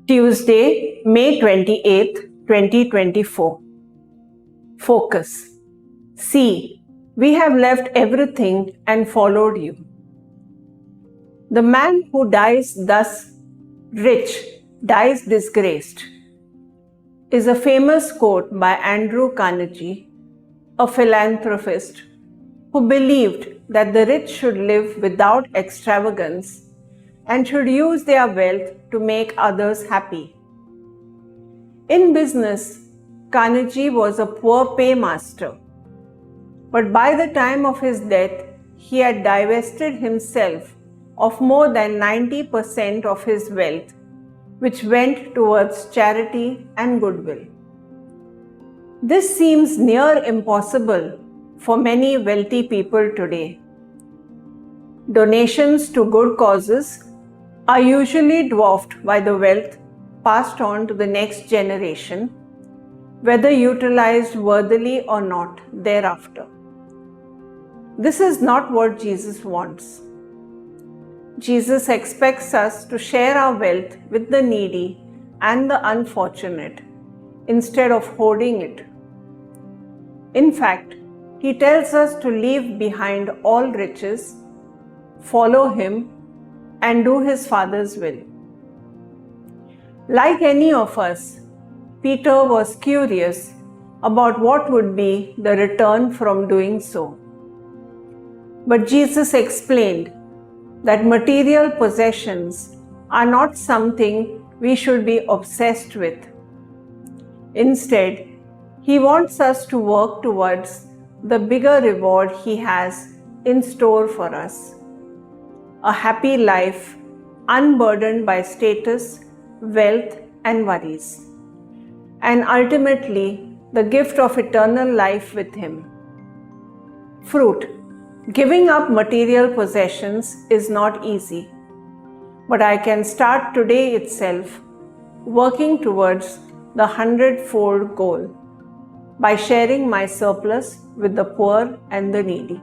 Tuesday, May 28th, 2024. Focus. See, we have left everything and followed you. The man who dies thus rich dies disgraced is a famous quote by Andrew Carnegie, a philanthropist who believed that the rich should live without extravagance and should use their wealth to make others happy. In business, Carnegie was a poor paymaster, but by the time of his death, he had divested himself of more than 90% of his wealth, which went towards charity and goodwill. This seems near impossible for many wealthy people today. Donations to good causes are usually dwarfed by the wealth passed on to the next generation, whether utilized worthily or not thereafter. This is not what Jesus wants. Jesus expects us to share our wealth with the needy and the unfortunate instead of hoarding it. In fact, he tells us to leave behind all riches, follow him, and do his Father's will. Like any of us, Peter was curious about what would be the return from doing so. But Jesus explained that material possessions are not something we should be obsessed with. Instead, he wants us to work towards the bigger reward he has in store for us: a happy life unburdened by status, wealth, and worries, and ultimately the gift of eternal life with him. Fruit. Giving up material possessions is not easy, but I can start today itself working towards the 100-fold goal by sharing my surplus with the poor and the needy.